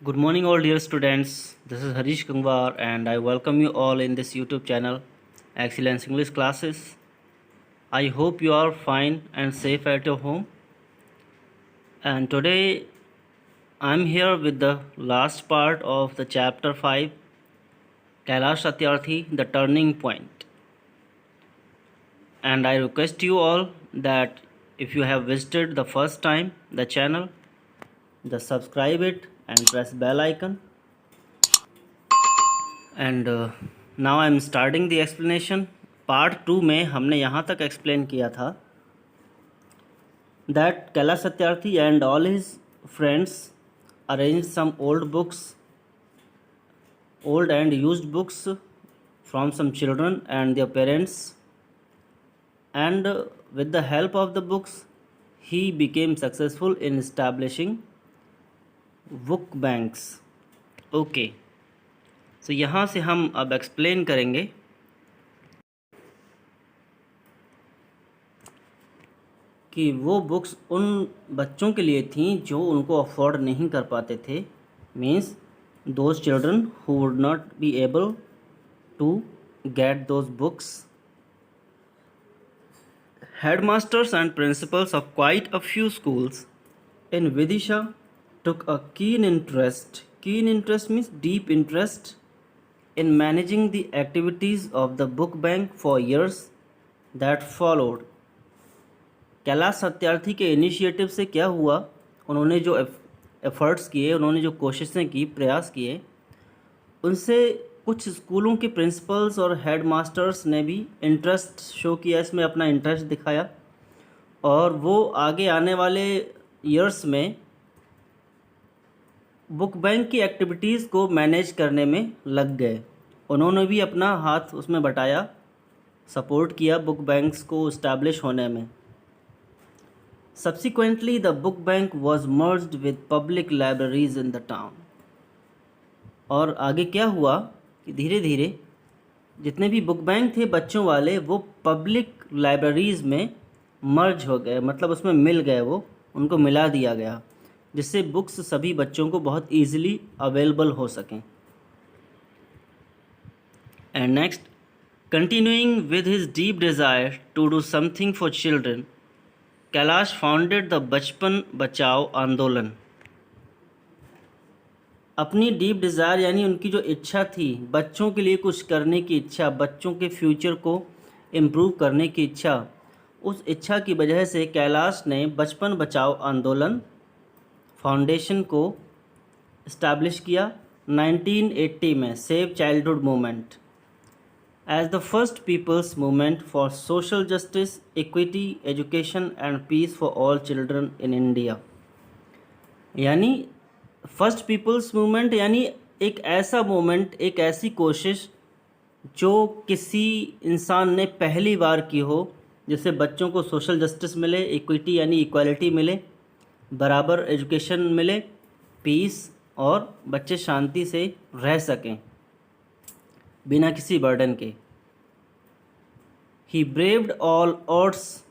Good morning, all dear students. This is Harish Gangwar, and I welcome you all in this YouTube channel, Excellence English Classes. I hope you are fine and safe at your home. And today I'm here with the last part of the chapter 5, Kailash Satyarthi, the turning point. And I request you all that if you have visited the first time the channel, just subscribe it and press bell icon. And now I am starting the explanation. Part 2 में हमने यहाँ तक explain किया था that Kailash Satyarthi and all his friends arrange some old and used books from some children and their parents, and with the help of the books he became successful in establishing book banks. Okay, तो यहाँ से हम अब explain करेंगे कि वो books उन बच्चों के लिए थी जो उनको अफोर्ड नहीं कर पाते थे. Means those children who would not be able to get those books. Headmasters and principals of quite a few schools in Vidisha took a keen interest means deep interest in managing the activities of the book bank for years that followed. Kailash Satyarthi के initiative से क्या हुआ, उन्होंने जो efforts किए, उन्होंने जो कोशिशें की, प्रयास किए, उनसे कुछ स्कूलों के प्रिंसिपल्स और हेड मास्टर्स ने भी इंटरेस्ट शो किया, इसमें अपना इंटरेस्ट दिखाया, और वो आगे आने वाले ईयर्स में बुक बैंक की एक्टिविटीज़ को मैनेज करने में लग गए. उन्होंने भी अपना हाथ उसमें बटाया, सपोर्ट किया बुक बैंक्स को इस्टेब्लिश होने में. Subsequently the book bank was merged with public libraries in the town. और आगे क्या हुआ कि धीरे धीरे जितने भी बुक बैंक थे बच्चों वाले, वो पब्लिक लाइब्रेरीज़ में मर्ज हो गए, मतलब उसमें मिल गए, वो उनको मिला दिया गया, जिससे बुक्स सभी बच्चों को बहुत ईजिली अवेलेबल हो सकें. And next, continuing with his deep desire to do something for children, Kailash founded the Bachpan Bachao आंदोलन. अपनी डीप डिज़ायर यानी उनकी जो इच्छा थी, बच्चों के लिए कुछ करने की इच्छा, बच्चों के फ्यूचर को इम्प्रूव करने की इच्छा, उस इच्छा की वजह से कैलाश ने बचपन बचाओ आंदोलन फाउंडेशन को इस्टेब्लिश किया 1980 में, save childhood movement, as the first people's movement for social justice, equity, education and peace for all children in India. यानी फर्स्ट पीपल्स मूवमेंट यानी एक ऐसा मूवमेंट, एक ऐसी कोशिश जो किसी इंसान ने पहली बार की हो, जिससे बच्चों को सोशल जस्टिस मिले, इक्विटी यानी इक्वालिटी मिले, बराबर एजुकेशन मिले, पीस, और बच्चे शांति से रह सकें बिना किसी बर्डन के. He braved all odds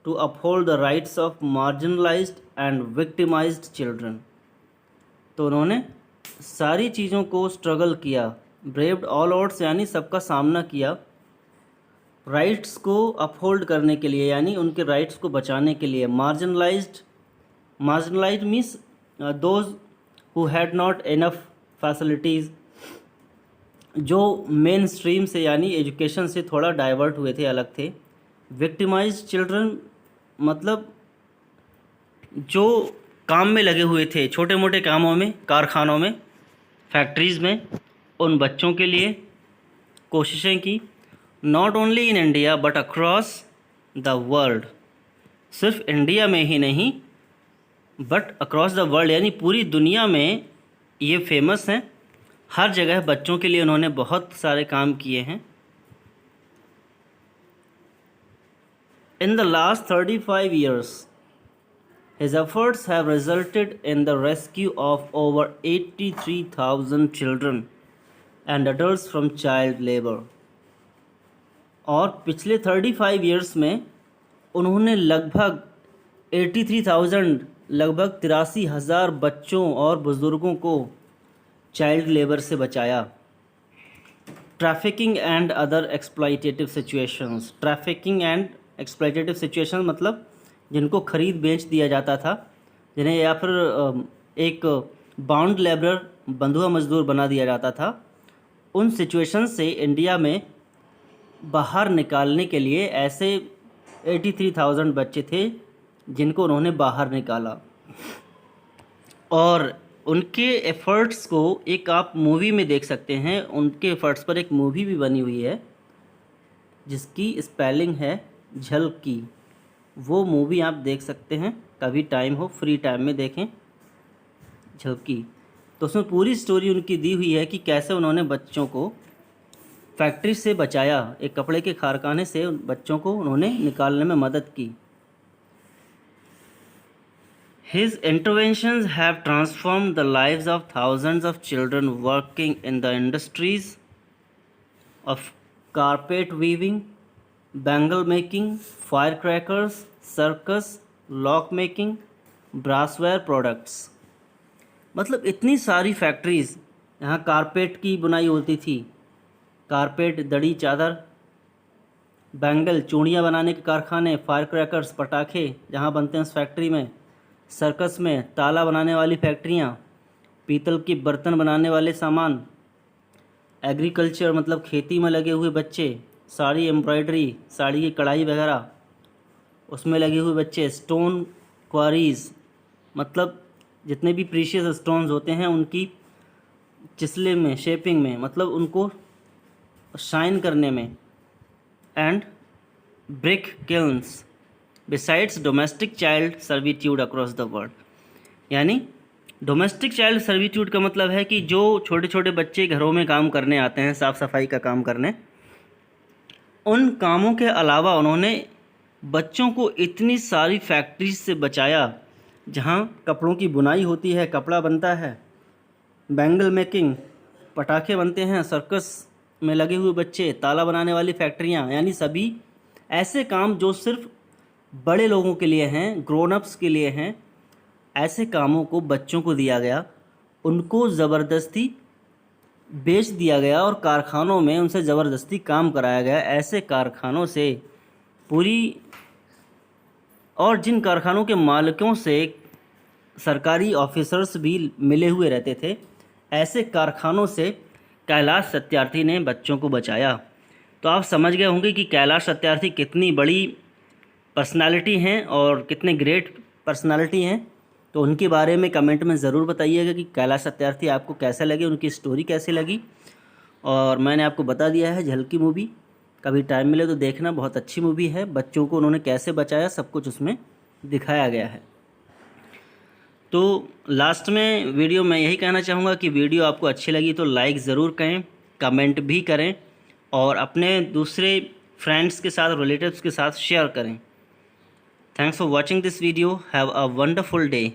to uphold the rights of marginalised and victimised children. तो उन्होंने सारी चीज़ों को स्ट्रगल किया. ब्रेव्ड ऑल ऑड्स यानी सबका सामना किया, राइट्स को अपहोल्ड करने के लिए यानी उनके राइट्स को बचाने के लिए. Marginalised means those who had not enough facilities, जो मेन स्ट्रीम से यानी एजुकेशन से थोड़ा डाइवर्ट हुए थे, अलग थे. विक्टिमाइज्ड चिल्ड्रन मतलब जो काम में लगे हुए थे, छोटे मोटे कामों में, कारखानों में, फैक्ट्रीज़ में, उन बच्चों के लिए कोशिशें की. Not only in India but across the world, सिर्फ इंडिया में ही नहीं बट अक्रॉस द वर्ल्ड यानी पूरी दुनिया में ये फेमस हैं. हर जगह बच्चों के लिए उन्होंने बहुत सारे काम किए हैं. In the last 35 years his efforts have resulted in the rescue of over 83,000 children and adults from child labor. और पिछले 35 years में उन्होंने लगभग 83,000 लगभग 83,000 बच्चों और बुज़ुर्गों को चाइल्ड लेबर से बचाया। Trafficking and other exploitative situations. Trafficking and exploitative situation मतलब जिनको खरीद बेच दिया जाता था, जिन्हें या फिर एक बाउंड लेबर बंधुआ मजदूर बना दिया जाता था, उन सिचुएशन से इंडिया में बाहर निकालने के लिए ऐसे 83,000 बच्चे थे जिनको उन्होंने बाहर निकाला। और उनके एफ़र्ट्स को एक आप मूवी में देख सकते हैं। उनके एफ़र्ट्स पर एक मूवी भी बनी हुई है जिसकी स्पेलिंग है झलकी। वो मूवी आप देख सकते हैं, कभी टाइम हो फ्री टाइम में देखें, झलकी। तो उसमें पूरी स्टोरी उनकी दी हुई है कि कैसे उन्होंने बच्चों को फैक्ट्री से बचाया, एक कपड़े के कारखाने से उन बच्चों को उन्होंने निकालने में मदद की। His interventions have transformed the lives of thousands of children working in the industries of carpet weaving, bangle making, firecrackers, circus, lock making, brassware products। मतलब इतनी सारी फैक्ट्रीज़, यहाँ कारपेट की बुनाई होती थी, कारपेट, दड़ी, चादर, बैंगल, चूड़ियाँ बनाने के कारखाने, फायर क्रैकर्स, पटाखे जहाँ बनते हैं उस फैक्ट्री में, सर्कस में ताला बनाने वाली फैक्ट्रियाँ, पीतल के बर्तन बनाने वाले सामान, एग्रीकल्चर मतलब खेती में लगे हुए बच्चे, साड़ी एम्ब्रॉयडरी, साड़ी की कढ़ाई वगैरह उसमें लगे हुए बच्चे, स्टोन क्वारीज मतलब जितने भी प्रीशियस स्टोन्स होते हैं उनकी चिसले में, शेपिंग में, मतलब उनको शाइन करने में, and brick kilns besides domestic child servitude across the world. यानी डोमेस्टिक चाइल्ड सर्विट्यूड का मतलब है कि जो छोटे छोटे बच्चे घरों में काम करने आते हैं, साफ़ सफाई का काम करने, उन कामों के अलावा उन्होंने बच्चों को इतनी सारी फैक्ट्रीज से बचाया जहाँ कपड़ों की बुनाई होती है, कपड़ा बनता है, बैंगल मेकिंग, पटाखे बनते हैं, सर्कस में लगे हुए बच्चे, ताला बनाने वाली फैक्ट्रियाँ, यानी सभी ऐसे काम जो सिर्फ बड़े लोगों के लिए हैं, ग्रोन अप्स के लिए हैं, ऐसे कामों को बच्चों को दिया गया, उनको ज़बरदस्ती बेच दिया गया और कारखानों में उनसे ज़बरदस्ती काम कराया गया। ऐसे कारखानों से पूरी, और जिन कारखानों के मालिकों से सरकारी ऑफिसर्स भी मिले हुए रहते थे, ऐसे कारखानों से कैलाश सत्यार्थी ने बच्चों को बचाया। तो आप समझ गए होंगे कि कैलाश सत्यार्थी कितनी बड़ी पर्सनालिटी हैं और कितने ग्रेट पर्सनालिटी हैं। तो उनके बारे में कमेंट में ज़रूर बताइएगा कि कैलाश सत्यार्थी आपको कैसे लगे, उनकी स्टोरी कैसे लगी। और मैंने आपको बता दिया है झलकी मूवी, कभी टाइम मिले तो देखना, बहुत अच्छी मूवी है। बच्चों को उन्होंने कैसे बचाया सब कुछ उसमें दिखाया गया है। तो लास्ट में वीडियो मैं यही कहना चाहूँगा कि वीडियो आपको अच्छी लगी तो लाइक ज़रूर करें, कमेंट भी करें और अपने दूसरे फ्रेंड्स के साथ, रिलेटिव्स के साथ शेयर करें। Thanks for watching this video. Have a wonderful day.